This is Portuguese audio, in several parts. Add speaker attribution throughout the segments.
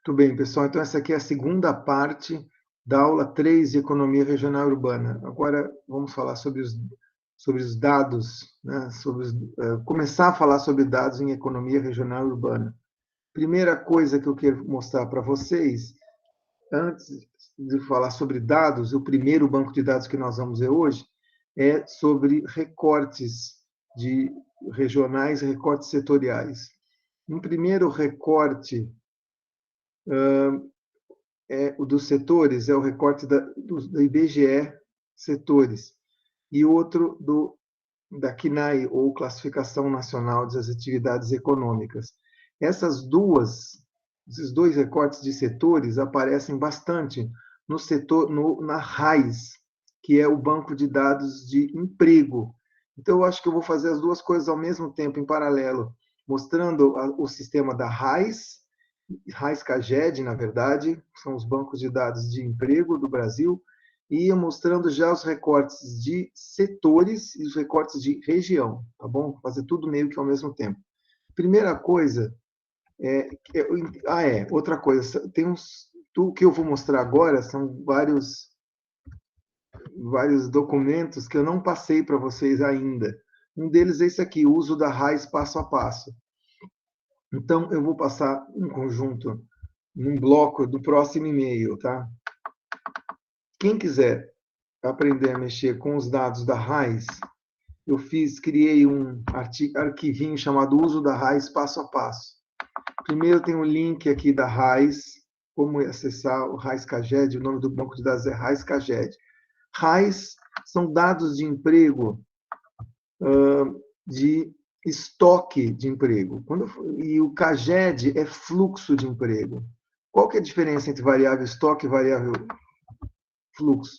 Speaker 1: Muito bem, pessoal. Então, essa aqui é a segunda parte da aula 3 de Economia Regional e Urbana. Agora, vamos falar sobre os dados, né? Começar a falar sobre dados em Economia Regional e Urbana. Primeira coisa que eu quero mostrar para vocês, antes de falar sobre dados, o primeiro banco de dados que nós vamos ver hoje é sobre recortes de regionais e recortes setoriais. Um primeiro recorte o dos setores é o recorte da IBGE setores, e outro da CNAE, ou Classificação Nacional das Atividades Econômicas. Esses dois recortes de setores aparecem bastante no setor, na RAIS, que é o Banco de Dados de Emprego. Então, eu acho que eu vou fazer as duas coisas ao mesmo tempo, em paralelo, mostrando o sistema da RAIS, RAIS-CAGED, na verdade, são os bancos de dados de emprego do Brasil, e mostrando já os recortes de setores e os recortes de região, tá bom? Fazer tudo meio que ao mesmo tempo. Primeira coisa outra coisa, o que eu vou mostrar agora são vários documentos que eu não passei para vocês ainda. Um deles é esse aqui, o uso da RAIS passo a passo. Então, eu vou passar um conjunto, num bloco do próximo e-mail, tá? Quem quiser aprender a mexer com os dados da RAIS, criei um arquivinho chamado Uso da RAIS passo a passo. Primeiro tem um link aqui da RAIS, como acessar o RAIS-CAGED, o nome do banco de dados é RAIS-CAGED. RAIS são dados de emprego, de estoque de emprego. E o CAGED é fluxo de emprego. Qual que é a diferença entre variável estoque e variável fluxo?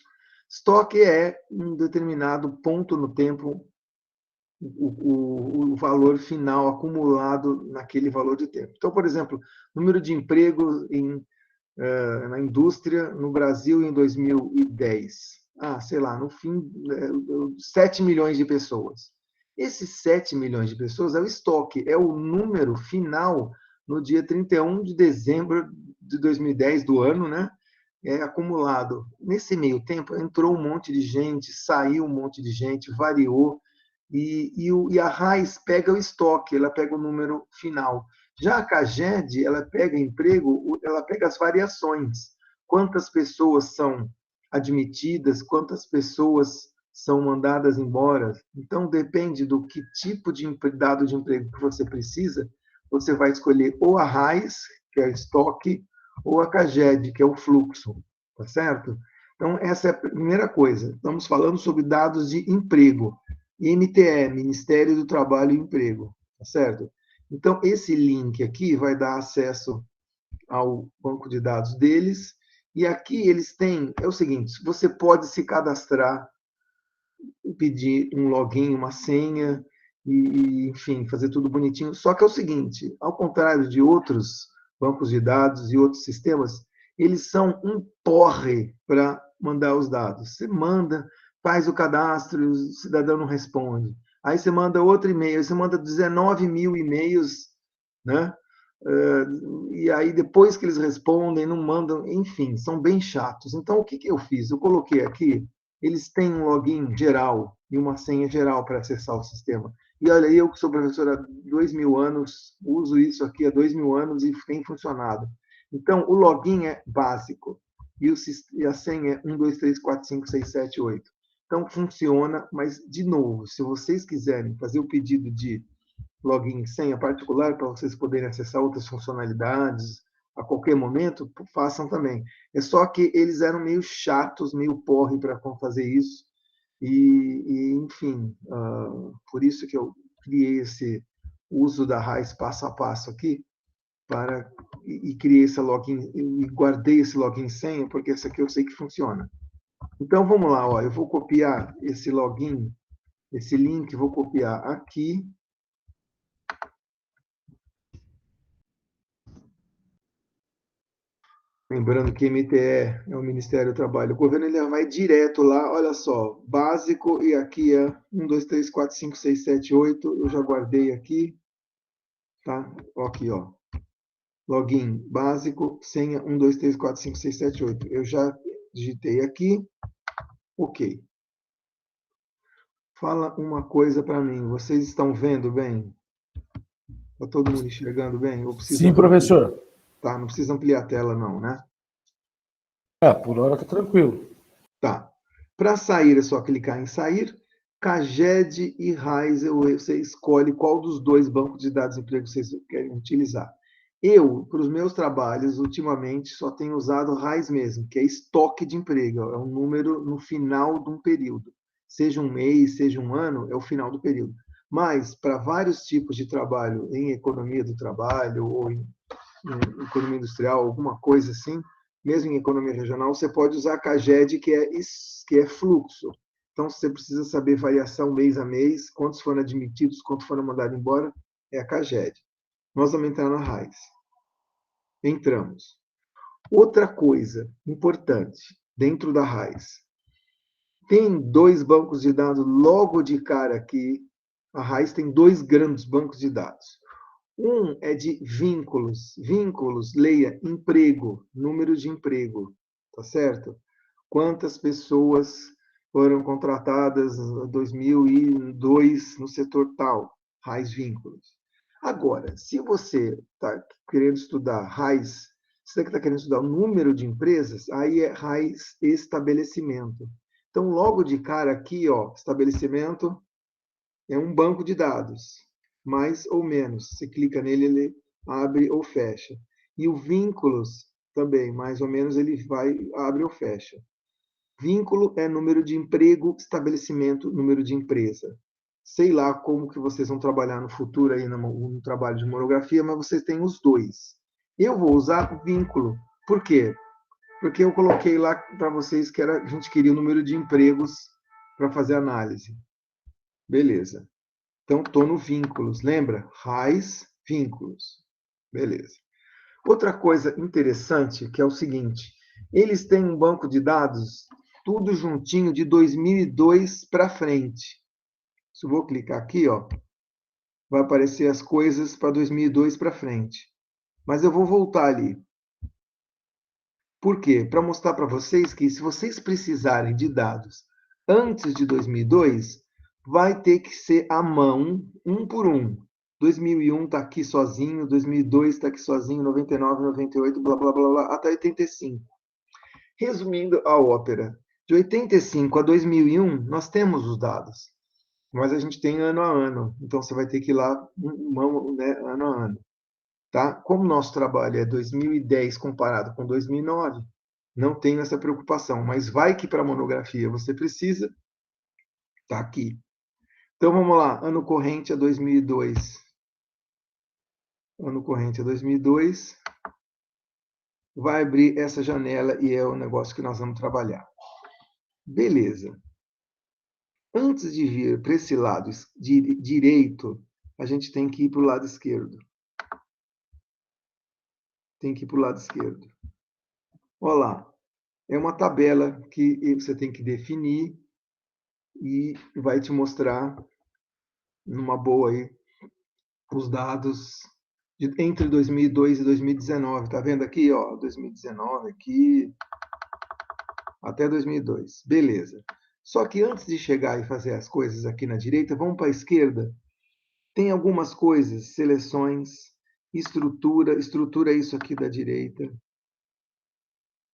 Speaker 1: Estoque é um determinado ponto no tempo, o valor final acumulado naquele valor de tempo. Então, por exemplo, número de empregos na indústria no Brasil em 2010. Sei lá, no fim, 7 milhões de pessoas. Esses 7 milhões de pessoas é o estoque, é o número final no dia 31 de dezembro de 2010, do ano, né? Acumulado. Nesse meio tempo, entrou um monte de gente, saiu um monte de gente, variou, e a RAIS pega o estoque, ela pega o número final. Já a CAGED, ela pega emprego, ela pega as variações. Quantas pessoas são admitidas, quantas pessoas são mandadas embora. Então, depende do que tipo de dado de emprego que você precisa, você vai escolher ou a RAIS, que é o estoque, ou a CAGED, que é o fluxo, tá certo? Então, essa é a primeira coisa. Estamos falando sobre dados de emprego. MTE, Ministério do Trabalho e Emprego, tá certo? Então, esse link aqui vai dar acesso ao banco de dados deles, e aqui eles têm, é o seguinte, você pode se cadastrar, pedir um login, uma senha, enfim, fazer tudo bonitinho. Só que é o seguinte, ao contrário de outros bancos de dados e outros sistemas, eles são um porre para mandar os dados. Você manda, faz o cadastro, o cidadão não responde. Aí você manda outro e-mail, você manda 19 mil e-mails, né? E aí depois que eles respondem, não mandam, enfim, são bem chatos. Então, o que eu fiz? Eu coloquei aqui, eles têm um login geral e uma senha geral para acessar o sistema. E olha, eu que sou professor há 2.000 anos, uso isso aqui há 2.000 anos e tem funcionado. Então, o login é básico e a senha é 1, 2, 3, 4, 5, 6, 7, 8. Então, funciona, mas, de novo, se vocês quiserem fazer o pedido de login e senha particular para vocês poderem acessar outras funcionalidades a qualquer momento, façam também. É só que eles eram meio chatos, meio porre para fazer isso, enfim, por isso que eu criei esse uso da RAIS passo a passo aqui, e criei esse login, e guardei esse login e senha, porque esse aqui eu sei que funciona. Então, vamos lá, eu vou copiar esse login, esse link, vou copiar aqui. Lembrando que MTE é o Ministério do Trabalho. O governo ele vai direto lá, olha só, básico, e aqui é 1, 2, 3, 4, 5, 6, 7, 8. Eu já guardei aqui. Tá? Aqui, ó. Login básico, senha 1, 2, 3, 4, 5, 6, 7, 8. Eu já digitei aqui. Ok. Fala uma coisa para mim. Vocês estão vendo bem? Está todo mundo enxergando bem? Ou precisa
Speaker 2: Sim, professor.
Speaker 1: Tá, não precisa ampliar a tela não, né?
Speaker 2: Por hora tá tranquilo.
Speaker 1: Tá. Para sair, é só clicar em sair. Caged e Raiz, você escolhe qual dos dois bancos de dados de emprego vocês querem utilizar. Eu, para os meus trabalhos, ultimamente, só tenho usado Raiz mesmo, que é estoque de emprego, é um número no final de um período. Seja um mês, seja um ano, é o final do período. Mas, para vários tipos de trabalho, em economia do trabalho, ou em economia industrial, alguma coisa assim, mesmo em economia regional, você pode usar a CAGED, que é fluxo. Então, se você precisa saber variação mês a mês, quantos foram admitidos, quantos foram mandados embora, é a CAGED. Nós vamos entrar na RAIS. Entramos. Outra coisa importante dentro da RAIS. Tem dois bancos de dados logo de cara aqui. A RAIS tem dois grandes bancos de dados. Um é de vínculos. Vínculos, leia emprego, número de emprego, tá certo? Quantas pessoas foram contratadas em 2002 no setor tal? RAIS vínculos. Agora, se você está querendo estudar RAIS, se você está querendo estudar o número de empresas, aí é RAIS estabelecimento. Então, logo de cara aqui, ó, estabelecimento é um banco de dados, mais ou menos. Você clica nele, ele abre ou fecha. E o vínculos também, mais ou menos, ele vai, abre ou fecha. Vínculo é número de emprego, estabelecimento, número de empresa. Sei lá como que vocês vão trabalhar no futuro aí no trabalho de monografia, mas vocês têm os dois. Eu vou usar o vínculo. Por quê? Porque eu coloquei lá para vocês que a gente queria o número de empregos para fazer análise. Beleza. Então, estou no vínculos. Lembra? Raiz, vínculos. Beleza. Outra coisa interessante que é o seguinte: eles têm um banco de dados tudo juntinho de 2002 para frente. Se eu vou clicar aqui, ó, vai aparecer as coisas para 2002 para frente. Mas eu vou voltar ali. Por quê? Para mostrar para vocês que se vocês precisarem de dados antes de 2002, vai ter que ser à mão, um por um. 2001 está aqui sozinho, 2002 está aqui sozinho, 99, 98, blá, blá, blá, blá, até 85. Resumindo a ópera, de 85 a 2001, nós temos os dados, mas a gente tem ano a ano, então você vai ter que ir lá né, ano a ano. Tá? Como nosso trabalho é 2010 comparado com 2009, não tenho essa preocupação, mas vai que para a monografia você precisa, tá aqui. Então vamos lá, ano corrente é 2002. Ano corrente é 2002. Vai abrir essa janela e é o negócio que nós vamos trabalhar. Beleza. Antes de vir para esse lado direito, a gente tem que ir para o lado esquerdo. Tem que ir para o lado esquerdo. Olha lá. É uma tabela que você tem que definir e vai te mostrar numa boa aí os dados entre 2002 e 2019. Tá vendo aqui, ó, 2019 aqui até 2002. Beleza. Só que antes de chegar e fazer as coisas aqui na direita, vamos para a esquerda. Tem algumas coisas, seleções, estrutura é isso aqui da direita.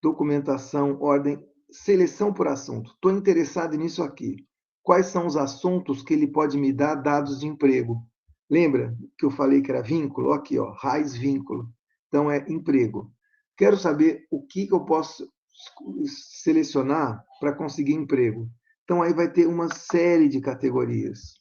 Speaker 1: Documentação, ordem, seleção por assunto. Estou interessado nisso aqui. Quais são os assuntos que ele pode me dar dados de emprego? Lembra que eu falei que era vínculo? Aqui, ó, raiz vínculo. Então, é emprego. Quero saber o que eu posso selecionar para conseguir emprego. Então, aí vai ter uma série de categorias.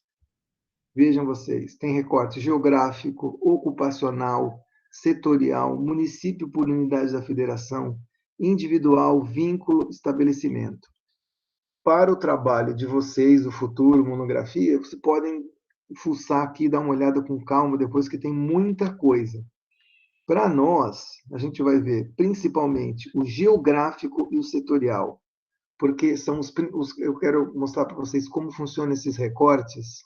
Speaker 1: Vejam vocês, tem recorte geográfico, ocupacional, setorial, município por unidade da federação, individual, vínculo, estabelecimento. Para o trabalho de vocês, o futuro, monografia, vocês podem fuçar aqui, dar uma olhada com calma depois, que tem muita coisa. Para nós, a gente vai ver principalmente o geográfico e o setorial, porque são eu quero mostrar para vocês como funcionam esses recortes,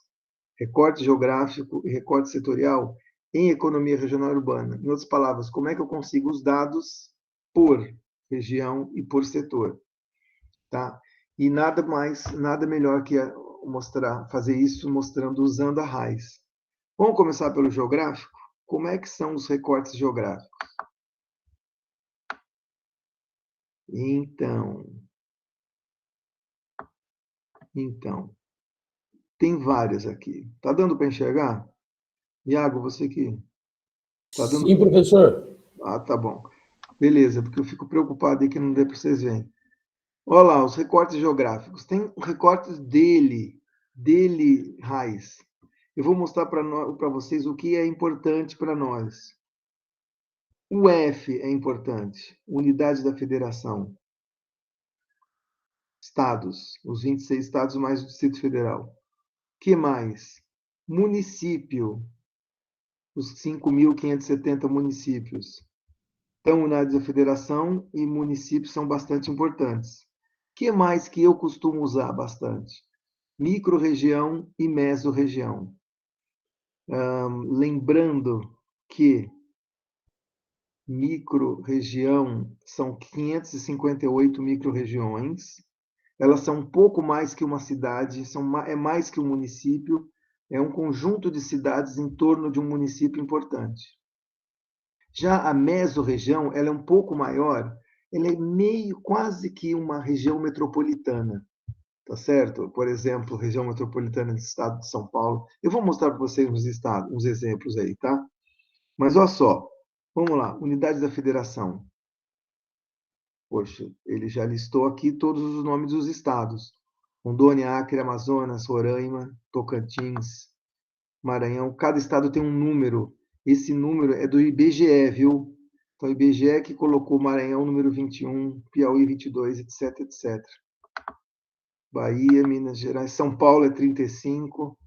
Speaker 1: recorte geográfico e recorte setorial, em economia regional urbana. Em outras palavras, como é que eu consigo os dados por região e por setor, tá? E nada mais, nada melhor que fazer isso mostrando usando a RAIS. Vamos começar pelo geográfico? Como é que são os recortes geográficos? Então, tem várias aqui. Tá dando para enxergar? Iago, você que tá dando.
Speaker 2: Sim, professor.
Speaker 1: Ah, tá bom. Beleza, porque eu fico preocupado aí que não dê para vocês verem. Olha lá, os recortes geográficos. Tem recortes dele, raiz. Eu vou mostrar para vocês o que é importante para nós. O F é importante, unidade da federação. Estados, os 26 estados mais o Distrito Federal. Que mais? Município, os 5.570 municípios. Então, unidades da federação e municípios são bastante importantes. Que mais que eu costumo usar bastante? Microrregião e mesorregião. Lembrando que microrregião são 558 microrregiões. Elas são um pouco mais que uma cidade, é mais que um município, é um conjunto de cidades em torno de um município importante. Já a mesorregião, ela é um pouco maior, ela é meio, quase que uma região metropolitana, tá certo? Por exemplo, região metropolitana do estado de São Paulo. Eu vou mostrar para vocês uns exemplos aí, tá? Mas olha só, vamos lá, unidades da federação. Poxa, ele já listou aqui todos os nomes dos estados. Rondônia, Acre, Amazonas, Roraima, Tocantins, Maranhão. Cada estado tem um número. Esse número é do IBGE, viu? Então, o IBGE que colocou Maranhão número 21, Piauí 22, etc, etc. Bahia, Minas Gerais, São Paulo é 35,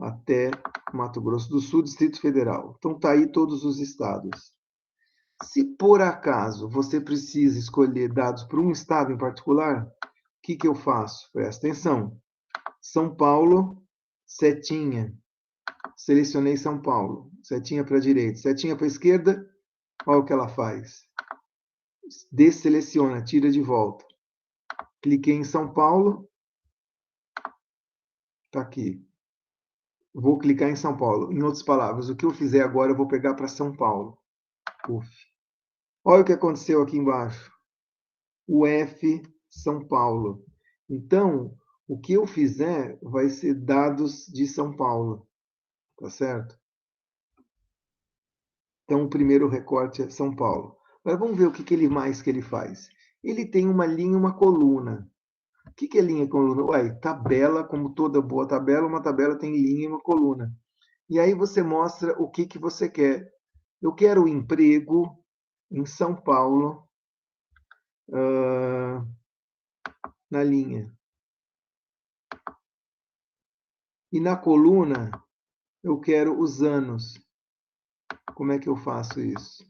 Speaker 1: até Mato Grosso do Sul, Distrito Federal. Então, tá aí todos os estados. Se por acaso você precisa escolher dados para um estado em particular, o que eu faço? Presta atenção. São Paulo, setinha. Selecionei São Paulo. Setinha para a direita. Setinha para a esquerda. Olha o que ela faz. Desseleciona, tira de volta. Cliquei em São Paulo. Está aqui. Vou clicar em São Paulo. Em outras palavras, o que eu fizer agora, eu vou pegar para São Paulo. Uf. Olha o que aconteceu aqui embaixo. O F, São Paulo. Então, o que eu fizer vai ser dados de São Paulo. Tá certo? Então, o primeiro recorte é São Paulo. Agora, vamos ver o que ele mais que ele faz. Ele tem uma linha e uma coluna. O que é linha e coluna? Ué, tabela, como toda boa tabela, uma tabela tem linha e uma coluna. E aí você mostra o que você quer. Eu quero emprego em São Paulo, na linha. E na coluna, eu quero os anos. Como é que eu faço isso?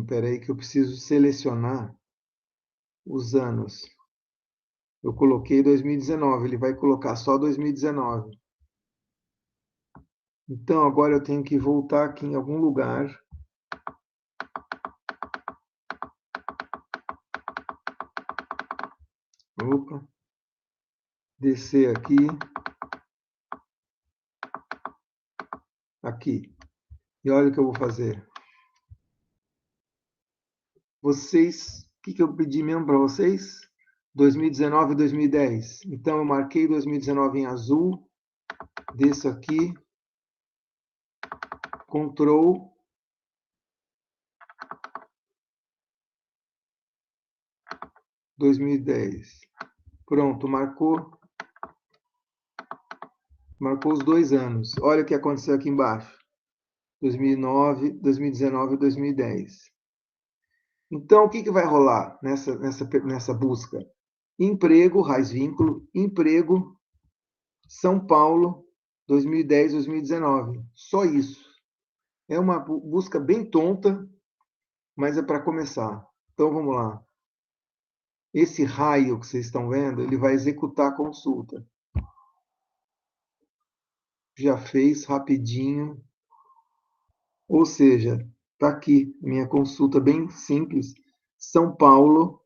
Speaker 1: Espera aí que eu preciso selecionar os anos. Eu coloquei 2019, ele vai colocar só 2019. Então, agora eu tenho que voltar aqui em algum lugar. Opa. Descer aqui. Aqui. E olha o que eu vou fazer. Vocês, o que eu pedi mesmo para vocês? 2019 e 2010. Então, eu marquei 2019 em azul. Desço aqui. Ctrl. Pronto, marcou. Marcou os 2 anos. Olha o que aconteceu aqui embaixo. 2009, 2019 e 2010. Então, o que vai rolar nessa busca? Emprego, raiz vínculo, emprego, São Paulo, 2010, 2019. Só isso. É uma busca bem tonta, mas é para começar. Então, vamos lá. Esse raio que vocês estão vendo, ele vai executar a consulta. Já fez rapidinho. Ou seja, está aqui minha consulta bem simples. São Paulo,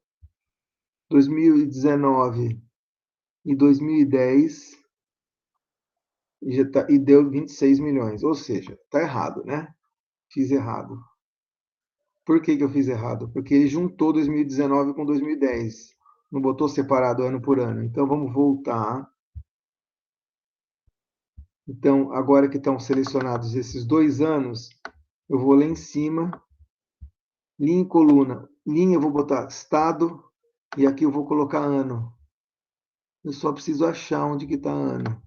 Speaker 1: 2019 e 2010, e deu 26 milhões. Ou seja, está errado, né? Fiz errado. Por que eu fiz errado? Porque ele juntou 2019 com 2010. Não botou separado ano por ano. Então, vamos voltar. Então, agora que estão selecionados esses 2 anos, eu vou lá em cima, linha e coluna. Linha eu vou botar estado e aqui eu vou colocar ano. Eu só preciso achar onde que está ano.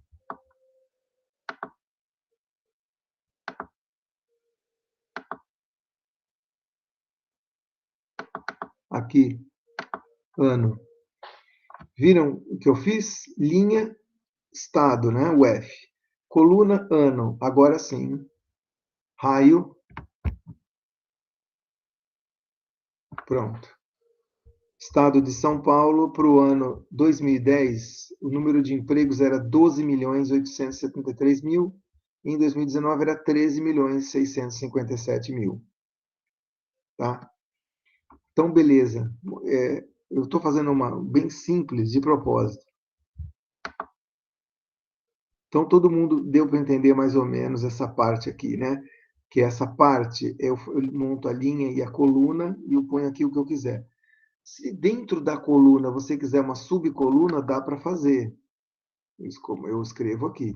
Speaker 1: Aqui, ano. Viram o que eu fiz? Linha, estado, né? O F. Coluna, ano. Agora sim. Raio. Pronto. Estado de São Paulo, para o ano 2010, o número de empregos era 12.873.000, e em 2019 era 13.657.000. Tá? Então, beleza. Eu estou fazendo uma bem simples, de propósito. Então, todo mundo deu para entender mais ou menos essa parte aqui, né? Que essa parte, eu monto a linha e a coluna e eu ponho aqui o que eu quiser. Se dentro da coluna você quiser uma subcoluna, dá para fazer. Isso como eu escrevo aqui.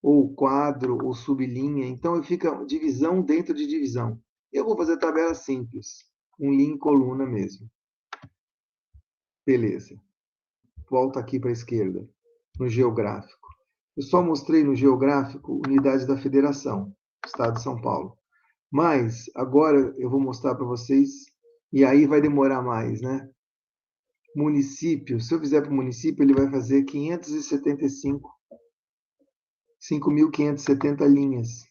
Speaker 1: Ou quadro, ou sublinha. Então, fica divisão dentro de divisão. Eu vou fazer tabela simples. Um linha e coluna mesmo. Beleza. Volta aqui para a esquerda, no geográfico. Eu só mostrei no geográfico unidade da federação, Estado de São Paulo. Mas, agora eu vou mostrar para vocês, e aí vai demorar mais, né? Município, se eu fizer para o município, ele vai fazer 5.570 linhas.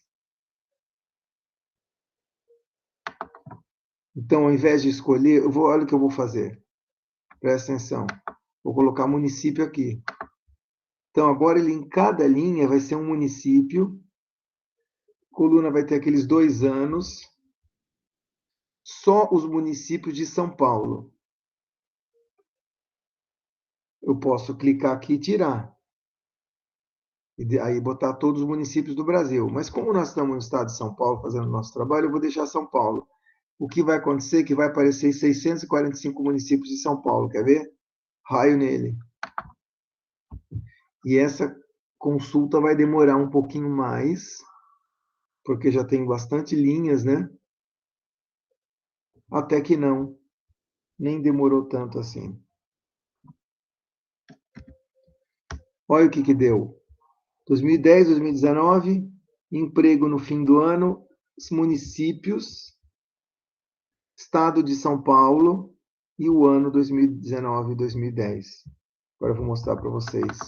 Speaker 1: Então, ao invés de escolher, olha o que eu vou fazer. Presta atenção. Vou colocar município aqui. Então, agora ele em cada linha vai ser um município. Coluna vai ter aqueles 2 anos. Só os municípios de São Paulo. Eu posso clicar aqui e tirar. E aí botar todos os municípios do Brasil. Mas como nós estamos no estado de São Paulo fazendo o nosso trabalho, eu vou deixar São Paulo. O que vai acontecer é que vai aparecer 645 municípios de São Paulo. Quer ver? Raio nele. E essa consulta vai demorar um pouquinho mais, porque já tem bastante linhas, né? Até que não. Nem demorou tanto assim. Olha o que deu. 2010, 2019, emprego no fim do ano, os municípios, estado de São Paulo e o ano 2019 e 2010. Agora eu vou mostrar para vocês.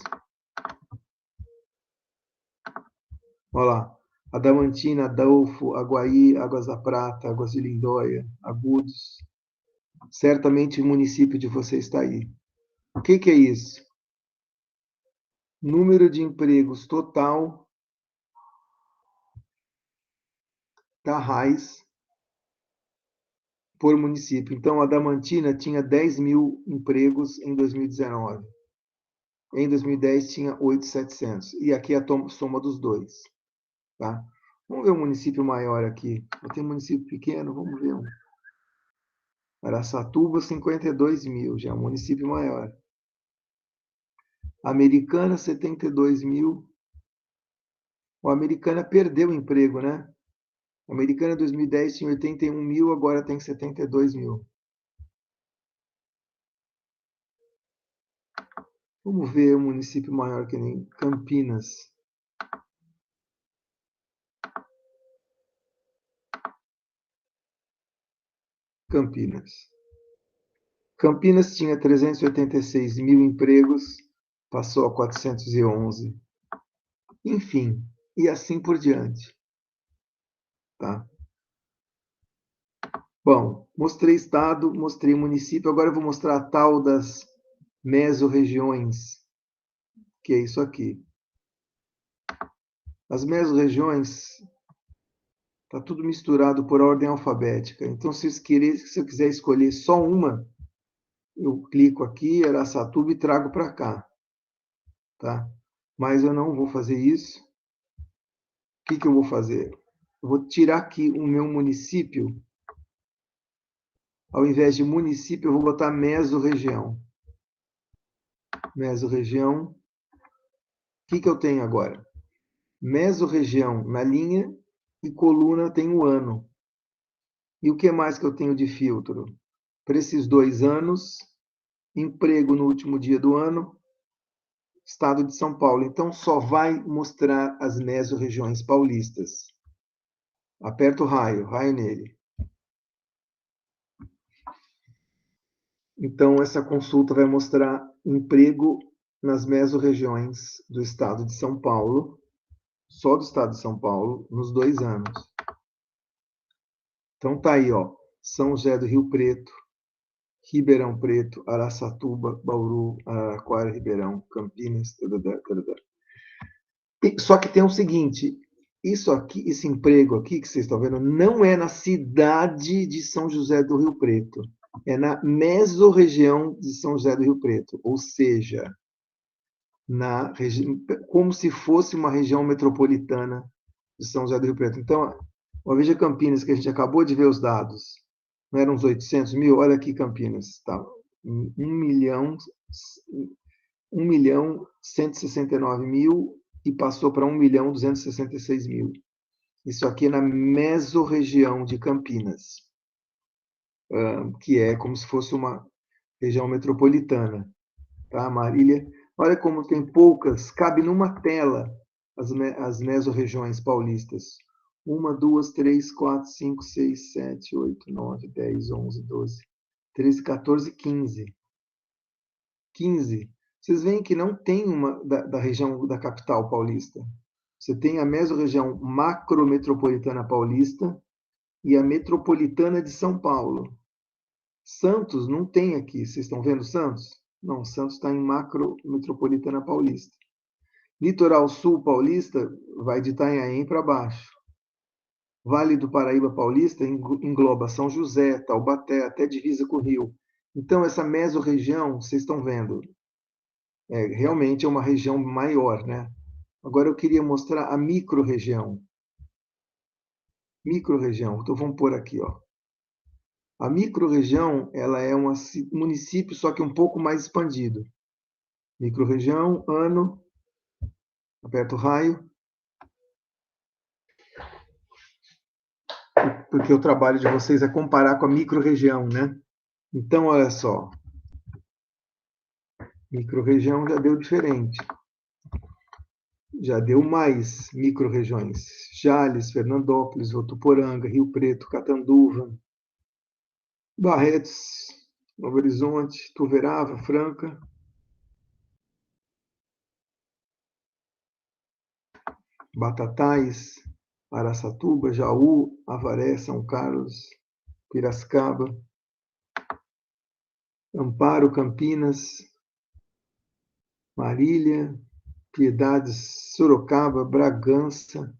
Speaker 1: Olha lá. Adamantina, Adolfo, Aguaí, Águas da Prata, Águas de Lindóia, Agudos. Certamente o município de vocês está aí. O que é isso? Número de empregos total da RAIS por município. Então, a Adamantina tinha 10.000 empregos em 2019. Em 2010 tinha 8.700. E aqui é a soma dos dois. Tá? Vamos ver um município maior aqui. Tem um município pequeno, vamos ver um. Araçatuba, 52.000, já é um município maior. Americana, 72.000. O Americana perdeu o emprego, né? O Americana, em 2010, tinha 81.000, agora tem 72.000. Vamos ver um município maior que nem Campinas. Campinas tinha 386.000 empregos, passou a 411. Enfim, e assim por diante. Tá? Bom, mostrei estado, mostrei município, agora eu vou mostrar a tal das mesorregiões, que é isso aqui. As mesorregiões, está tudo misturado por ordem alfabética. Então, se eu quiser escolher só uma, eu clico aqui, Araçatuba, e trago para cá. Tá? Mas eu não vou fazer isso. O que eu vou fazer? Eu vou tirar aqui o meu município. Ao invés de município, eu vou botar mesorregião. Mesorregião. O que eu tenho agora? Mesorregião na linha e coluna tem o ano. E o que mais que eu tenho de filtro? Para esses 2 anos, emprego no último dia do ano, Estado de São Paulo. Então, só vai mostrar as mesorregiões paulistas. Aperto o raio nele. Então, essa consulta vai mostrar emprego nas mesorregiões do Estado de São Paulo, só do Estado de São Paulo, nos 2 anos. Então, tá aí, ó, São José do Rio Preto, Ribeirão Preto, Araçatuba, Bauru, Araraquara, Ribeirão, Campinas, Só que tem o seguinte, isso aqui, esse emprego aqui que vocês estão vendo, não é na cidade de São José do Rio Preto, é na mesorregião de São José do Rio Preto, ou seja, como se fosse uma região metropolitana de São José do Rio Preto. Então, a Veja Campinas, que a gente acabou de ver os dados, não eram uns 800 mil? Olha aqui Campinas, tá? 1.169.000 e passou para 1.266.000. Isso aqui é na mesorregião de Campinas, que é como se fosse uma região metropolitana. Tá, Marília? Olha como tem poucas, cabe numa tela as mesorregiões paulistas. 1, 2, 3, 4, 5, 6, 7, 8, 9, 10, 11, 12, 13, 14, 15. 15. Vocês veem que não tem uma da região da capital paulista. Você tem a mesorregião macrometropolitana paulista e a metropolitana de São Paulo. Santos não tem aqui. Vocês estão vendo Santos? Não, Santos está em macrometropolitana paulista. Litoral Sul paulista vai de Itanhaém para baixo. Vale do Paraíba paulista engloba São José, Taubaté, até divisa com o Rio. Então, essa mesorregião, vocês estão vendo, realmente é uma região maior, né? Agora eu queria mostrar a micro-região. Micro-região. Então, vamos pôr aqui, ó. A micro-região, ela é um município, só que um pouco mais expandido. Micro-região, ano, aperto o raio, porque o trabalho de vocês é comparar com a micro-região, né? Então, olha só. Micro-região já deu diferente. Já deu mais micro-regiões. Jales, Fernandópolis, Votuporanga, Rio Preto, Catanduva, Barretos, Novo Horizonte, Tuverava, Franca. Batatais, Araçatuba, Jaú, Avaré, São Carlos, Piracicaba, Amparo, Campinas, Marília, Piedades, Sorocaba, Bragança.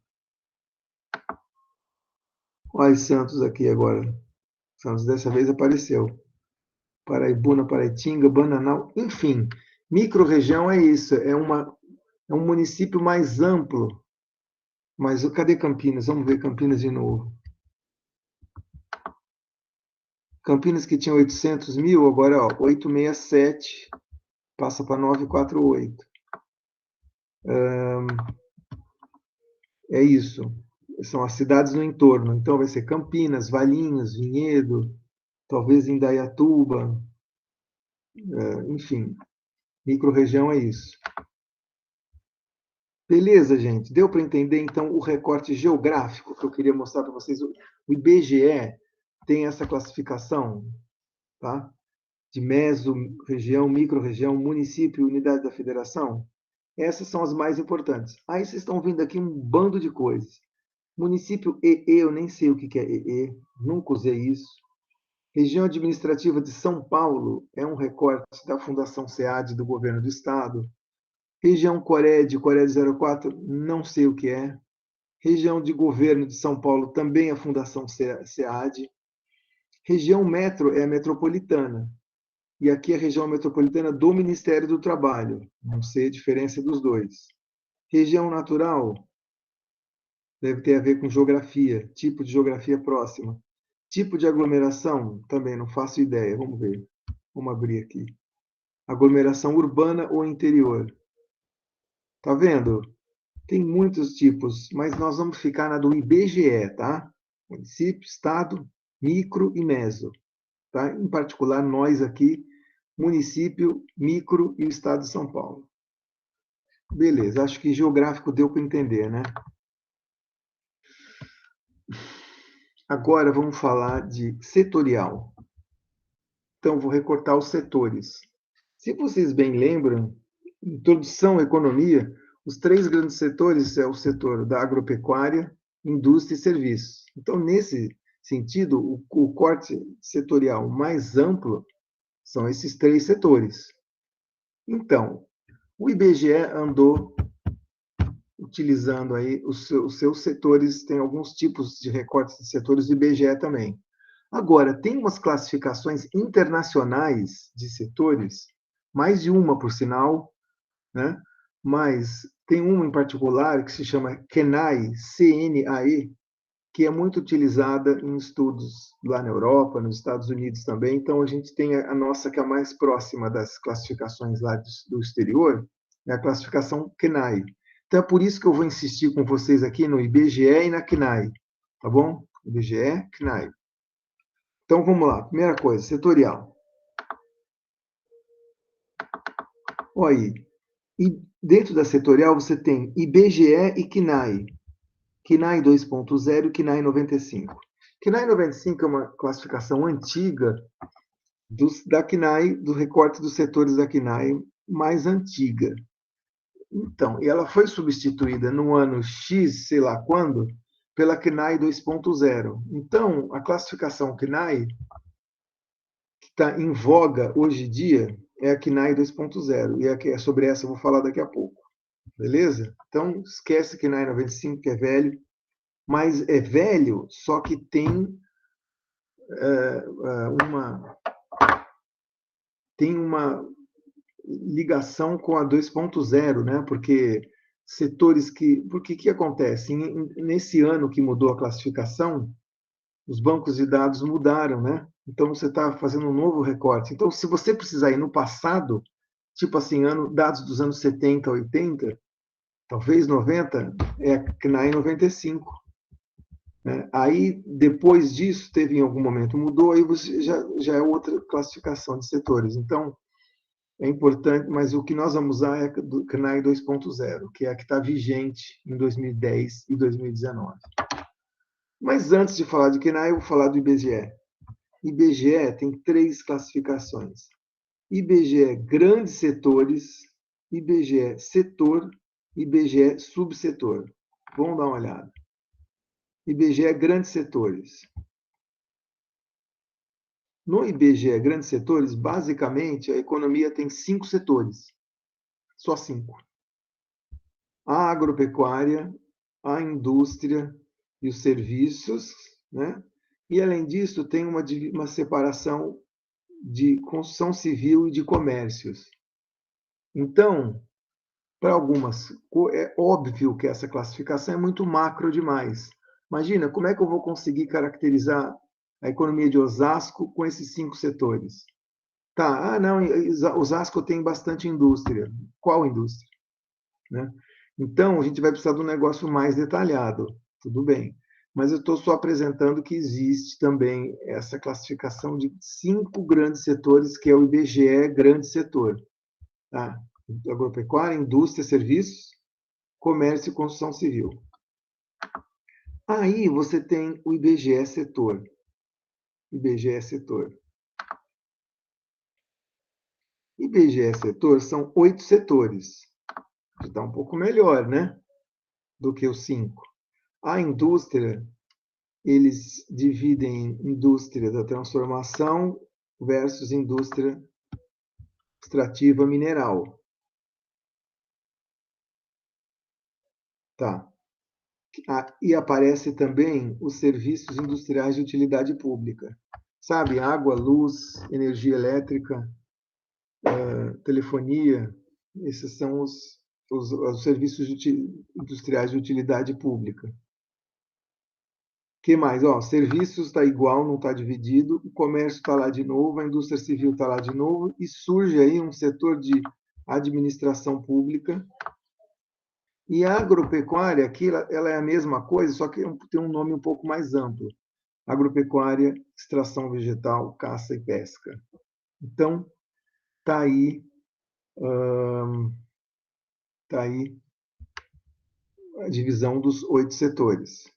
Speaker 1: Olha Santos aqui agora. Santos dessa vez apareceu. Paraibuna, Paraitinga, Bananal, enfim. Microrregião é isso, é um município mais amplo. Mas cadê Campinas? Vamos ver Campinas de novo. Campinas que tinha 800 mil, agora ó, 867, passa para 948. É isso. São as cidades no entorno. Então vai ser Campinas, Valinhos, Vinhedo, talvez Indaiatuba, enfim. Microrregião é isso. Beleza, gente? Deu para entender, então, o recorte geográfico que eu queria mostrar para vocês? O IBGE tem essa classificação, tá? De meso, região, micro-região, município, unidade da federação. Essas são as mais importantes. Aí vocês estão vendo aqui um bando de coisas. Município EE, eu nem sei o que é EE, nunca usei isso. Região Administrativa de São Paulo é um recorte da Fundação SEAD do Governo do Estado. Região Coreia de 04, não sei o que é. Região de Governo de São Paulo, também a Fundação SEAD. Região Metro é a metropolitana. E aqui a região metropolitana do Ministério do Trabalho. Não sei a diferença dos dois. Região natural deve ter a ver com geografia, tipo de geografia próxima. Tipo de aglomeração, também não faço ideia. Vamos ver. Vamos abrir aqui. Aglomeração urbana ou interior. Tá vendo? Tem muitos tipos, mas nós vamos ficar na do IBGE, tá? Município, estado, micro e meso. Tá? Em particular, nós aqui, município, micro e o estado de São Paulo. Beleza, acho que geográfico deu para entender, né? Agora vamos falar de setorial. Então, vou recortar os setores. Se vocês bem lembram, introdução à economia, os três grandes setores é o setor da agropecuária, indústria e serviços. Então, nesse sentido, o corte setorial mais amplo são esses três setores. Então, o IBGE andou utilizando aí os seus setores, tem alguns tipos de recortes de setores do IBGE também. Agora, tem umas classificações internacionais de setores, mais de uma, por sinal, né? Mas tem uma em particular que se chama CNAE, CNAE, que é muito utilizada em estudos lá na Europa, nos Estados Unidos também. Então, a gente tem a nossa, que é a mais próxima das classificações lá do exterior, é a classificação CNAE. Então, é por isso que eu vou insistir com vocês aqui no IBGE e na CNAE, tá bom? IBGE, CNAE. Então, vamos lá. Primeira coisa, setorial. Olha aí. E dentro da setorial, você tem IBGE e CNAE. CNAE 2.0 e CNAE 95. CNAE 95 é uma classificação antiga da CNAE, do recorte dos setores da CNAE mais antiga. Então, e ela foi substituída no ano X, sei lá quando, pela CNAE 2.0. Então, a classificação CNAE que está em voga hoje em dia é a CNAE 2.0. E é sobre essa eu vou falar daqui a pouco. Beleza? Então, esquece CNAE 95, que é velho. Mas é velho, só que tem uma ligação com a 2.0, né? Porque setores que... Porque que acontece? Nesse ano que mudou a classificação, os bancos de dados mudaram, né? Então, você está fazendo um novo recorte. Então, se você precisar ir no passado, tipo assim, dados dos anos 70, 80, talvez 90, é CNAE 95. Né? Aí, depois disso, teve em algum momento, mudou, aí você já é outra classificação de setores. Então, é importante, mas o que nós vamos usar é do CNAE 2.0, que é a que está vigente em 2010 e 2019. Mas antes de falar de CNAE, eu vou falar do IBGE. IBGE tem três classificações. IBGE grandes setores, IBGE setor, IBGE subsetor. Vamos dar uma olhada. IBGE grandes setores. No IBGE grandes setores, basicamente, a economia tem 5 setores. Só 5. A agropecuária, a indústria e os serviços, né? E, além disso, tem uma separação de construção civil e de comércios. Então, para algumas, é óbvio que essa classificação é muito macro demais. Imagina, como é que eu vou conseguir caracterizar a economia de Osasco com esses 5 setores? Tá, não, Osasco tem bastante indústria. Qual indústria? Né? Então, a gente vai precisar de um negócio mais detalhado, tudo bem. Mas eu estou só apresentando que existe também essa classificação de 5 grandes setores, que é o IBGE grande setor. Tá? Agropecuária, indústria, serviços, comércio e construção civil. Aí você tem o IBGE setor. IBGE setor. IBGE setor são 8 setores. Está um pouco melhor, né? Do que os 5. A indústria, eles dividem em indústria da transformação versus indústria extrativa mineral. Tá. E aparece também os serviços industriais de utilidade pública. Sabe, água, luz, energia elétrica, telefonia, esses são os serviços industriais de utilidade pública. O que mais? Serviços está igual, não está dividido, o comércio está lá de novo, a indústria civil está lá de novo, e surge aí um setor de administração pública. E a agropecuária, aqui, ela é a mesma coisa, só que tem um nome um pouco mais amplo. Agropecuária, extração vegetal, caça e pesca. Então, está aí, a divisão dos 8 setores,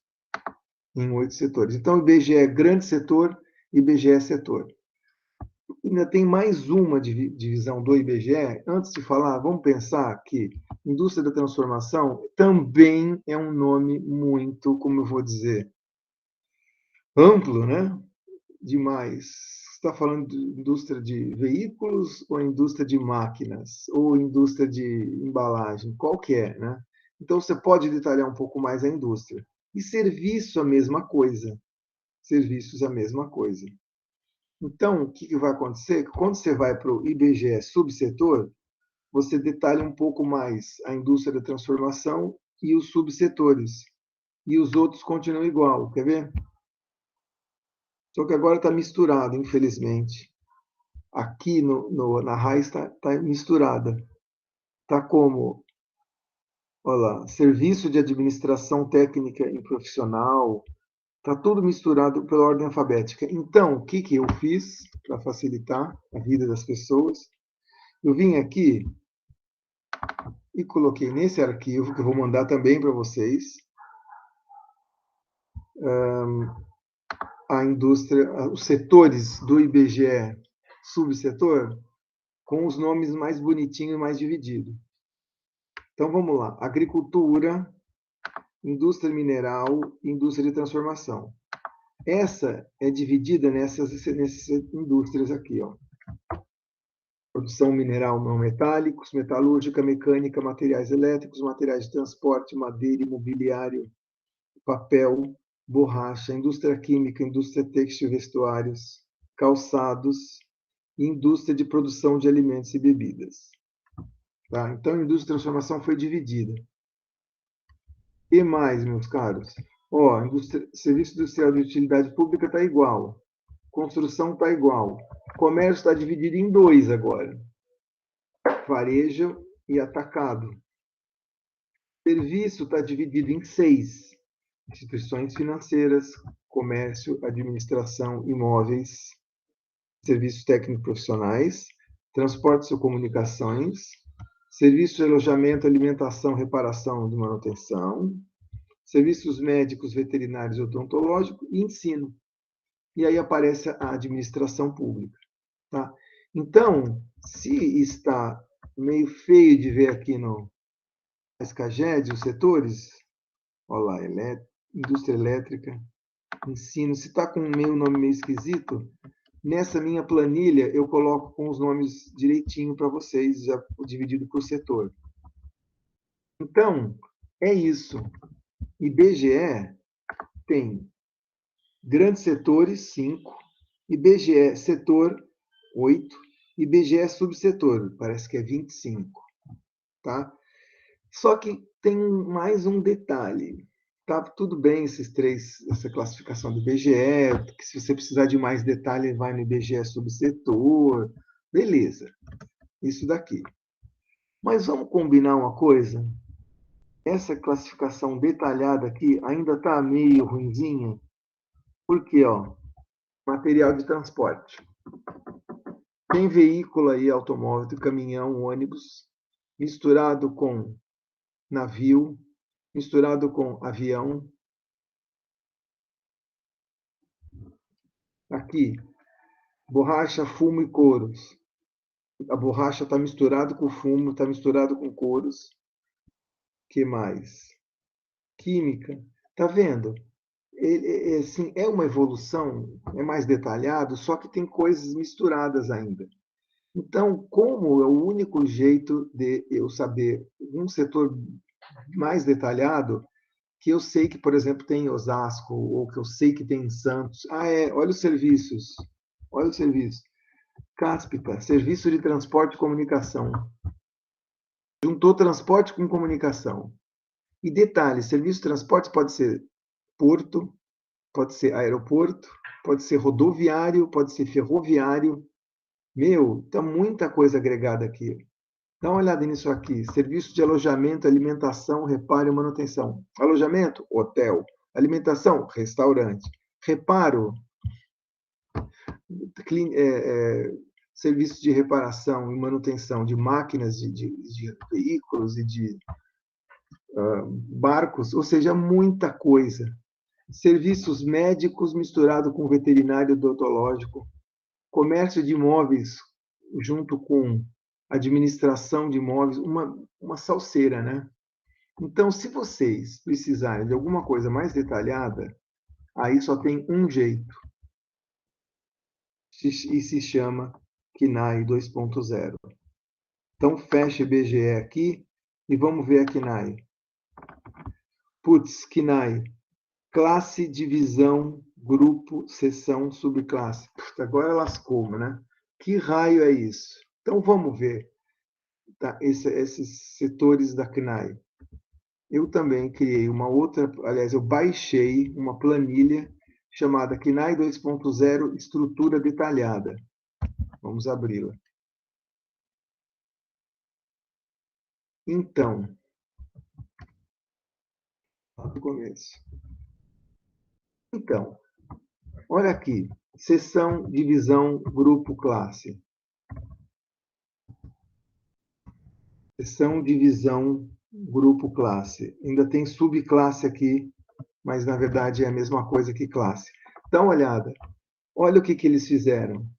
Speaker 1: em 8 setores. Então, o IBGE é grande setor, IBGE é setor. Ainda tem mais uma divisão do IBGE. Antes de falar, vamos pensar que indústria da transformação também é um nome muito, como eu vou dizer, amplo, né? Demais. Você está falando de indústria de veículos ou indústria de máquinas? Ou indústria de embalagem? Qual que é, né? Então, você pode detalhar um pouco mais a indústria. E serviço, a mesma coisa. Serviços, a mesma coisa. Então, o que vai acontecer? Quando você vai para o IBGE subsetor, você detalha um pouco mais a indústria da transformação e os subsetores. E os outros continuam igual. Quer ver? Só que agora está misturado, infelizmente. Aqui na raiz está misturada. Está como, olha lá, serviço de administração técnica e profissional. Está tudo misturado pela ordem alfabética. Então, o que eu fiz para facilitar a vida das pessoas? Eu vim aqui e coloquei nesse arquivo, que eu vou mandar também para vocês, a indústria, os setores do IBGE subsetor, com os nomes mais bonitinhos e mais divididos. Então, vamos lá. Agricultura, indústria mineral e indústria de transformação. Essa é dividida nessas indústrias aqui, ó. Produção mineral não metálicos, metalúrgica, mecânica, materiais elétricos, materiais de transporte, madeira, imobiliário, papel, borracha, indústria química, indústria têxtil e vestuários, calçados, e indústria de produção de alimentos e bebidas. Tá? Então, a indústria de transformação foi dividida. E mais, meus caros? Serviço industrial de utilidade pública está igual. Construção está igual. Comércio está dividido em 2 agora. Varejo e atacado. Serviço está dividido em 6. Instituições financeiras, comércio, administração, imóveis, serviços técnicos profissionais, transportes e comunicações, serviços de alojamento, alimentação, reparação e manutenção, serviços médicos, veterinários e odontológicos e ensino. E aí aparece a administração pública. Tá? Então, se está meio feio de ver aqui no SCAGED, os setores, olha lá, indústria elétrica, ensino, se está com um nome meio esquisito, nessa minha planilha eu coloco com os nomes direitinho para vocês, já dividido por setor. Então, é isso. IBGE tem grandes setores, 5, IBGE setor, 8, IBGE subsetor, parece que é 25. Tá? Só que tem mais um detalhe. Tá tudo bem essa classificação do IBGE, que se você precisar de mais detalhe, vai no IBGE subsetor, beleza. Isso daqui. Mas vamos combinar uma coisa? Essa classificação detalhada aqui ainda está meio ruinzinha, porque, material de transporte. Tem veículo aí, automóvel, caminhão, ônibus, misturado com navio, misturado com avião. Aqui, borracha, fumo e couros. A borracha está misturado com fumo, está misturado com couros. Que mais? Química. Tá vendo? Assim, é uma evolução, é mais detalhado, só que tem coisas misturadas ainda. Então, como é o único jeito de eu saber um setor mais detalhado, que eu sei que, por exemplo, tem em Osasco, ou que eu sei que tem em Santos. Olha os serviços. Olha os serviços. Cáspita, Serviço de Transporte e Comunicação. Juntou transporte com comunicação. E detalhe, serviço de transporte pode ser porto, pode ser aeroporto, pode ser rodoviário, pode ser ferroviário. Meu, tá muita coisa agregada aqui. Dá uma olhada nisso aqui. Serviço de alojamento, alimentação, reparo e manutenção. Alojamento, hotel. Alimentação, restaurante. Reparo, serviço de reparação e manutenção de máquinas, de veículos e de barcos, ou seja, muita coisa. Serviços médicos misturado com veterinário odontológico. Comércio de imóveis junto com administração de imóveis, uma salseira, né? Então, se vocês precisarem de alguma coisa mais detalhada, aí só tem um jeito. E se chama KNAI 2.0. Então, fecha IBGE aqui e vamos ver a KNAI. Putz, KNAI. Classe, divisão, grupo, seção, subclasse. Agora lascou, né? Que raio é isso? Então, vamos ver tá? Esses setores da CNAE. Eu também criei uma outra, aliás, eu baixei uma planilha chamada CNAE 2.0 Estrutura Detalhada. Vamos abri-la. Então, lá do começo. Então, olha aqui, seção, divisão, grupo, classe. Seção, divisão, grupo, classe. Ainda tem subclasse aqui, mas na verdade é a mesma coisa que classe. Dá uma olhada. Olha o que eles fizeram.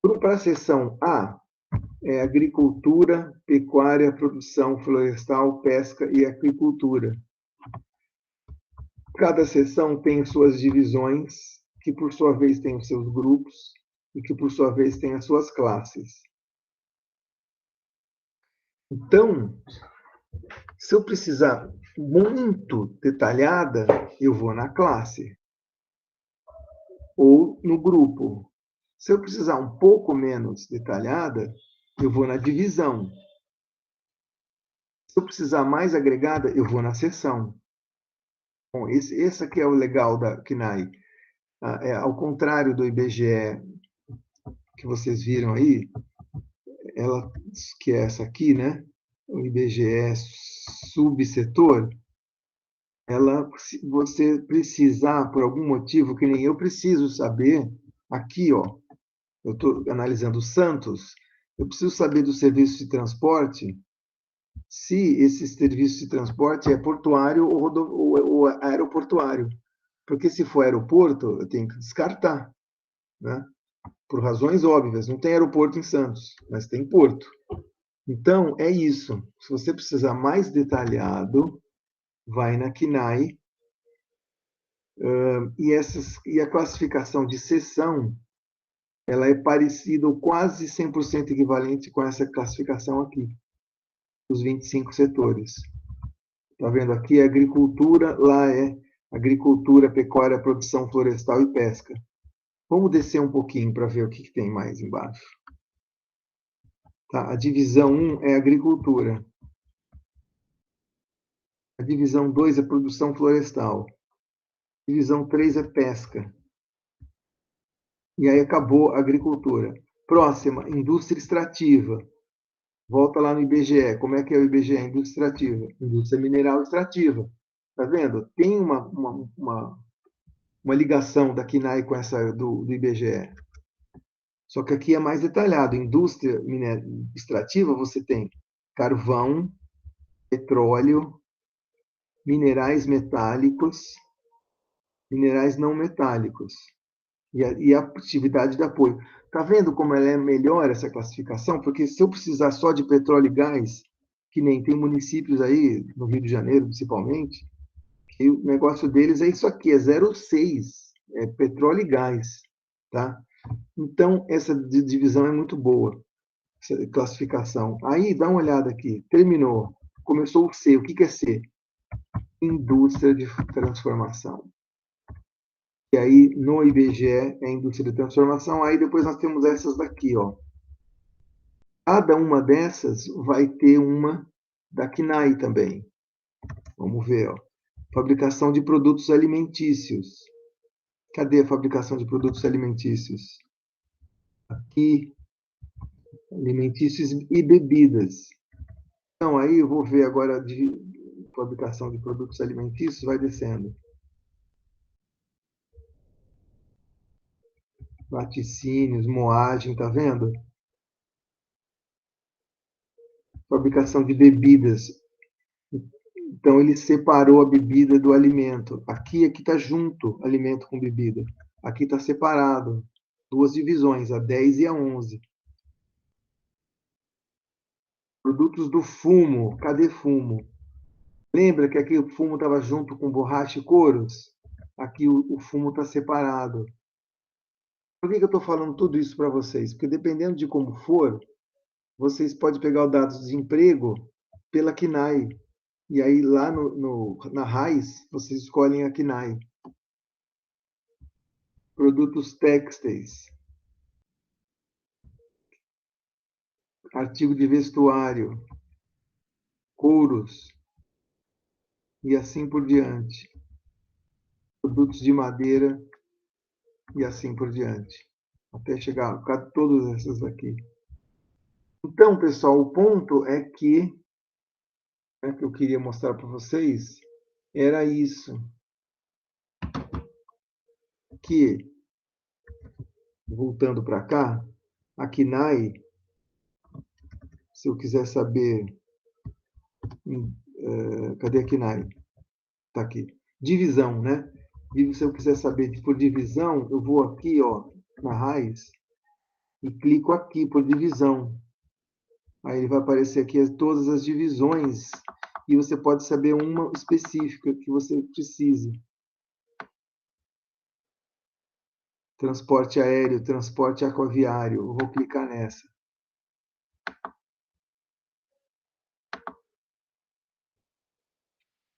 Speaker 1: Para a seção A, é agricultura, pecuária, produção florestal, pesca e aquicultura. Cada seção tem suas divisões, que por sua vez tem os seus grupos, e que por sua vez tem as suas classes. Então, se eu precisar muito detalhada, eu vou na classe ou no grupo. Se eu precisar um pouco menos detalhada, eu vou na divisão. Se eu precisar mais agregada, eu vou na seção. Bom, esse aqui é o legal da KNAI. Ao contrário do IBGE que vocês viram aí, ela, que é essa aqui, né? O IBGE subsetor, ela, se você precisar, por algum motivo, que nem eu preciso saber, aqui, ó, eu estou analisando Santos, eu preciso saber do serviço de transporte, se esse serviço de transporte é portuário ou aeroportuário. Porque se for aeroporto, eu tenho que descartar, né? Por razões óbvias. Não tem aeroporto em Santos, mas tem porto. Então, é isso. Se você precisar mais detalhado, vai na KNAI. E a classificação de seção, ela é parecida ou quase 100% equivalente com essa classificação aqui, os 25 setores. Está vendo aqui? É agricultura, lá é agricultura, pecuária, produção florestal e pesca. Vamos descer um pouquinho para ver o que tem mais embaixo. Tá? A divisão 1 é agricultura. A divisão 2 é produção florestal. A divisão 3 é pesca. E aí acabou a agricultura. Próxima, indústria extrativa. Volta lá no IBGE. Como é que é o IBGE? Indústria extrativa. Indústria mineral extrativa. Tá vendo? Tem uma ligação da KNAI com essa do IBGE. Só que aqui é mais detalhado. Indústria extrativa, você tem carvão, petróleo, minerais metálicos, minerais não metálicos e a atividade de apoio. Está vendo como ela é melhor, essa classificação? Porque se eu precisar só de petróleo e gás, que nem tem municípios aí, no Rio de Janeiro principalmente, que o negócio deles é isso aqui, é 0,6, é petróleo e gás. Tá? Então, essa divisão é muito boa, essa classificação. Aí, dá uma olhada aqui, terminou. começou o C. O que é C? Indústria de transformação. E aí, no IBGE, é indústria de transformação. Aí depois nós temos essas daqui, ó. Cada uma dessas vai ter uma da CNAE também. Vamos ver, ó. Fabricação de produtos alimentícios. Cadê a fabricação de produtos alimentícios? Aqui, alimentícios e bebidas. Então, aí eu vou ver agora de fabricação de produtos alimentícios, vai descendo. Laticínios, moagem, tá vendo? Fabricação de bebidas. Então, ele separou a bebida do alimento. Aqui está junto, alimento com bebida. Aqui está separado. Duas divisões, a 10 e a 11. Produtos do fumo. Cadê fumo? Lembra que aqui o fumo estava junto com borracha e couros? Aqui o fumo está separado. Por que eu estou falando tudo isso para vocês? Porque dependendo de como for, vocês podem pegar o dado de desemprego pela CNAE. E aí lá na raiz, vocês escolhem a CNAE. Produtos têxteis. Artigo de vestuário. Couros. E assim por diante. Produtos de madeira. E assim por diante. Até chegar a todas essas daqui. Então, pessoal, o ponto é que eu queria mostrar para vocês era isso. Que, voltando para cá, a CNAE, se eu quiser saber, cadê a CNAE? Está aqui. Divisão, né? E se eu quiser saber por divisão, eu vou aqui, ó, na raiz, e clico aqui por divisão. Aí ele vai aparecer aqui todas as divisões, e você pode saber uma específica que você precise. Transporte aéreo, transporte aquaviário. Eu vou clicar nessa.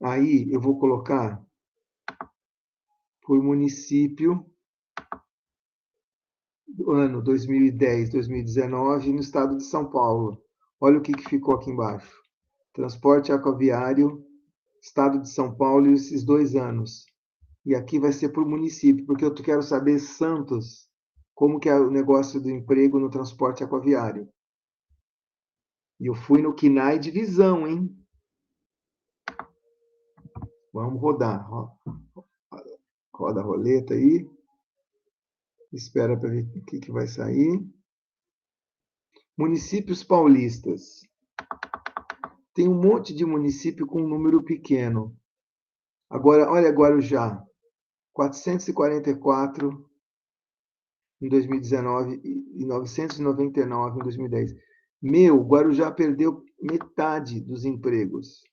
Speaker 1: Aí eu vou colocar por município do ano 2010, 2019 no estado de São Paulo. Olha o que ficou aqui embaixo. Transporte aquaviário, estado de São Paulo e esses 2 anos. E aqui vai ser por município, porque eu quero saber Santos, como que é o negócio do emprego no transporte aquaviário. E eu fui no CNAE divisão, hein? Vamos rodar. Roda a roleta aí. Espera para ver o que vai sair. Municípios paulistas. Tem um monte de município com um número pequeno. Agora, olha Guarujá. 444 em 2019 e 999 em 2010. Guarujá perdeu metade dos empregos.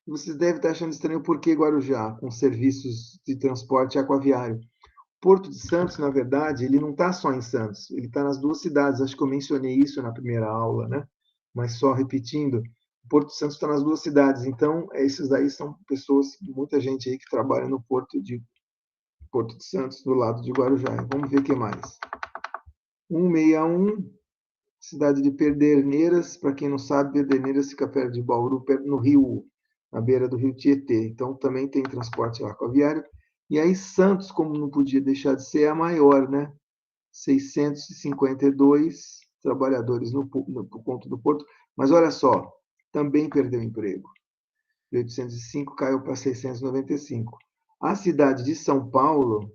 Speaker 1: E vocês devem estar achando estranho por que Guarujá, com serviços de transporte aquaviário. Porto de Santos, na verdade, ele não está só em Santos, ele está nas 2 cidades. Acho que eu mencionei isso na primeira aula, né? Mas só repetindo, Porto de Santos está nas 2 cidades. Então, esses daí são pessoas, muita gente aí que trabalha no Porto de Santos, do lado de Guarujá. Vamos ver o que mais. 161, cidade de Pederneiras. Para quem não sabe, Pederneiras fica perto de Bauru, no Rio, na beira do Rio Tietê. Então, também tem transporte aquaviário. E aí, Santos, como não podia deixar de ser, é a maior, né? 652 trabalhadores por conta do Porto. Mas olha só, também perdeu emprego. De 805 caiu para 695. A cidade de São Paulo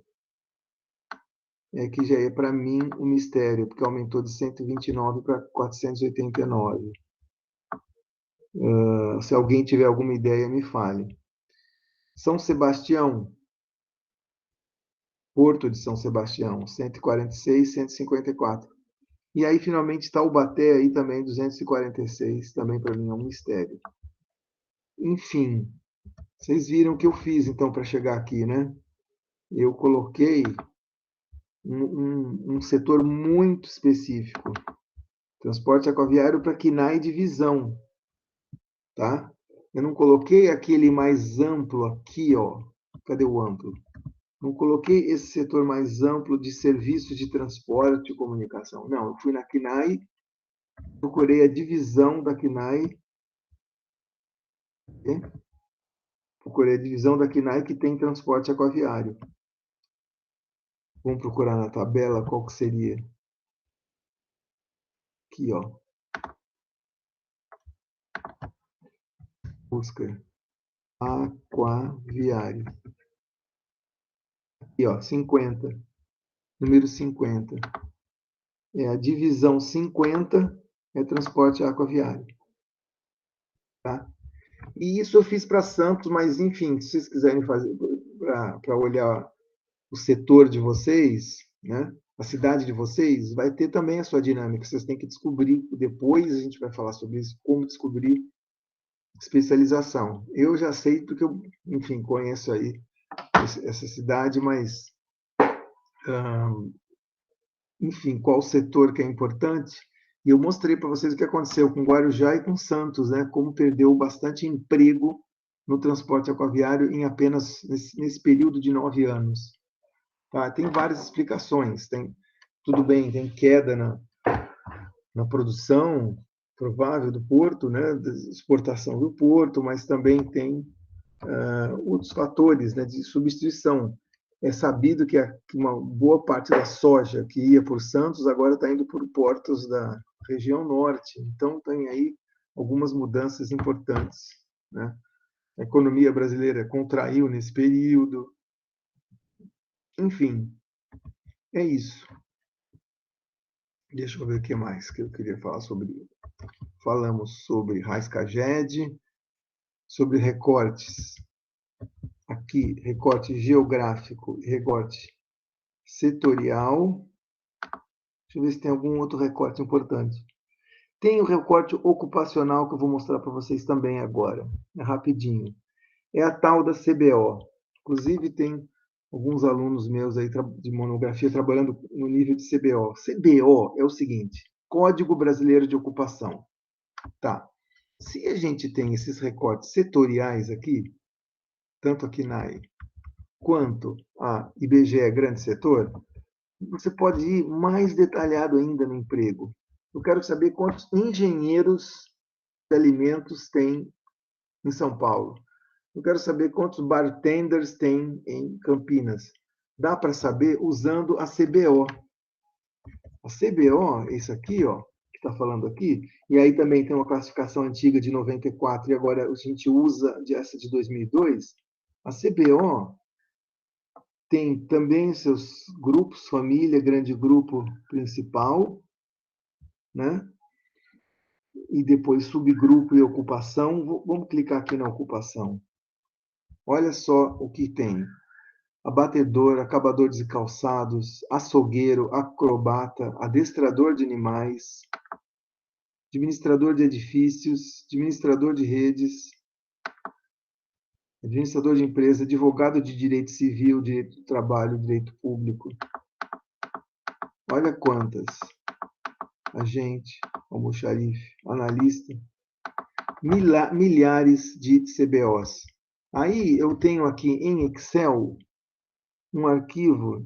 Speaker 1: que já é, para mim, um mistério, porque aumentou de 129 para 489. Se alguém tiver alguma ideia, me fale. São Sebastião, Porto de São Sebastião, 146, 154. E aí, finalmente, Taubaté aí também, 246, também para mim é um mistério. Enfim, vocês viram o que eu fiz, então, para chegar aqui, né? Eu coloquei um setor muito específico. Transporte aquaviário para CNAE divisão, tá? Eu não coloquei aquele mais amplo aqui, ó. Cadê o amplo? Não coloquei esse setor mais amplo de serviços de transporte e comunicação. Não, eu fui na CNAE, procurei a divisão da CNAE, procurei a divisão da CNAE que tem transporte aquaviário. Vamos procurar na tabela qual que seria. Aqui, ó. Busca. Aquaviário. Aqui, ó, 50. Número 50. É a divisão 50 é transporte aquaviário. Tá? E isso eu fiz para Santos, mas enfim, se vocês quiserem fazer para olhar o setor de vocês, né? A cidade de vocês, vai ter também a sua dinâmica. Vocês têm que descobrir, depois a gente vai falar sobre isso, como descobrir especialização. Eu já sei porque eu, enfim, conheço aí essa cidade, mas, enfim, qual setor que é importante. E eu mostrei para vocês o que aconteceu com Guarujá e com Santos, né? Como perdeu bastante emprego no transporte aquaviário em apenas nesse período de 9 anos. Tá? Tem várias explicações. Tudo bem, tem queda na produção provável do porto, né? Da exportação do porto, mas também tem outros fatores, né, de substituição. É sabido que uma boa parte da soja que ia por Santos agora está indo por portos da região norte. Então, tem aí algumas mudanças importantes. Né? A economia brasileira contraiu nesse período. Enfim, é isso. Deixa eu ver o que mais que eu queria falar sobre. Falamos sobre Raiz-Caged, sobre recortes. Aqui, recorte geográfico e recorte setorial. Deixa eu ver se tem algum outro recorte importante. Tem o recorte ocupacional que eu vou mostrar para vocês também agora. É rapidinho. É a tal da CBO. Inclusive, tem alguns alunos meus aí de monografia trabalhando no nível de CBO. CBO é o seguinte: Código Brasileiro de Ocupação. Tá. Se a gente tem esses recortes setoriais aqui, tanto aqui na quanto a IBGE Grande Setor, você pode ir mais detalhado ainda no emprego. Eu quero saber quantos engenheiros de alimentos tem em São Paulo. Eu quero saber quantos bartenders tem em Campinas. Dá para saber usando a CBO. A CBO, esse aqui, ó, que está falando aqui, e aí também tem uma classificação antiga de 94 e agora a gente usa essa de 2002. A CBO tem também seus grupos, família, grande grupo principal, né? E depois subgrupo e ocupação. Vamos clicar aqui na ocupação. Olha só o que tem. Abatedor, acabador de calçados, açougueiro, acrobata, adestrador de animais, administrador de edifícios, administrador de redes, administrador de empresa, advogado de direito civil, direito do trabalho, direito público. Olha quantas. Agente, almoxarife, analista, milhares de CBOs. Aí eu tenho aqui em Excel um arquivo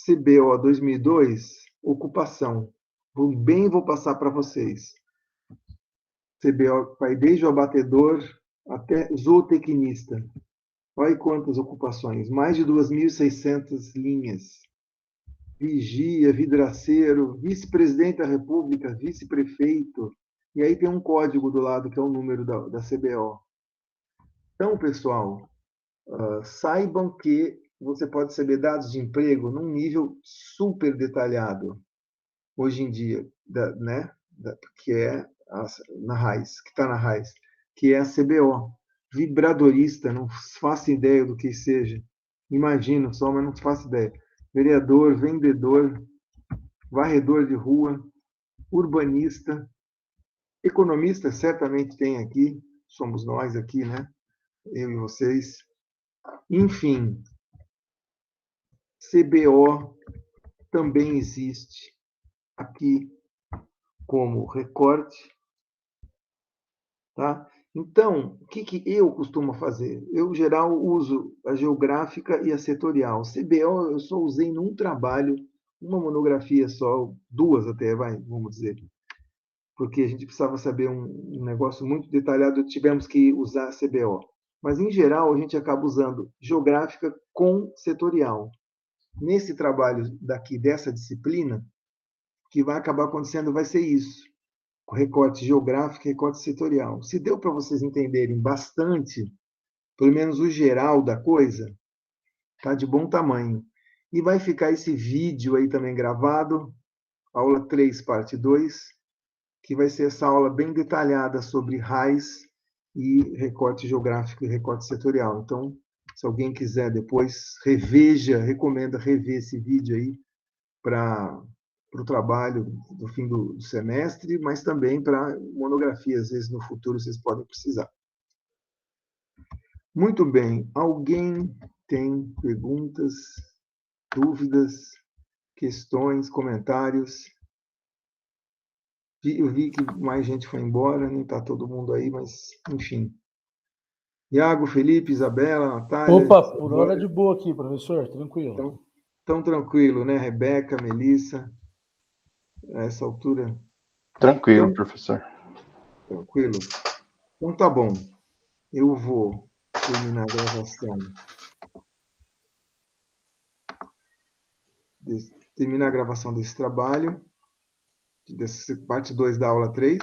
Speaker 1: CBO 2002, ocupação. Vou passar para vocês. CBO vai desde o abatedor até zootecnista. Olha quantas ocupações, mais de 2.600 linhas. Vigia, vidraceiro, vice-presidente da República, vice-prefeito. E aí tem um código do lado, que é o número da CBO. Então, pessoal, saibam que você pode receber dados de emprego num nível super detalhado, hoje em dia, né? Que é na raiz, que está na raiz, que é a CBO. Vibradorista, não faço ideia do que seja. Imagino só, mas não faço ideia. Vereador, vendedor, varredor de rua, urbanista, economista, certamente tem aqui, somos nós aqui, né? Eu e vocês. Enfim, CBO também existe aqui como recorte Tá? Então, o que eu costumo fazer? Eu, em geral, uso a geográfica e a setorial. CBO eu só usei num trabalho, uma monografia só, duas até, vamos dizer, porque a gente precisava saber um negócio muito detalhado, tivemos que usar a CBO. Mas, em geral, a gente acaba usando geográfica com setorial. Nesse trabalho daqui, dessa disciplina, o que vai acabar acontecendo vai ser isso: recorte geográfico e recorte setorial. Se deu para vocês entenderem bastante, pelo menos o geral da coisa, tá de bom tamanho. E vai ficar esse vídeo aí também gravado, aula 3, parte 2, que vai ser essa aula bem detalhada sobre RAIs e recorte geográfico e recorte setorial. Então, se alguém quiser depois, reveja, recomendo rever esse vídeo aí para o trabalho do fim do semestre, mas também para monografia, às vezes no futuro vocês podem precisar. Muito bem, alguém tem perguntas, dúvidas, questões, comentários? Eu vi que mais gente foi embora, nem está todo mundo aí, mas enfim. Iago, Felipe, Isabela, Natália,
Speaker 2: Opa, por hora
Speaker 1: Isadora,
Speaker 2: de boa aqui, professor, tranquilo.
Speaker 1: então, tão tranquilo, né? Rebeca, Melissa, a essa altura.
Speaker 3: Tranquilo,
Speaker 1: Então,
Speaker 3: professor.
Speaker 1: tranquilo. Então tá bom. Eu vou terminar a gravação. Terminar a gravação desse trabalho, dessa parte 2 da aula 3.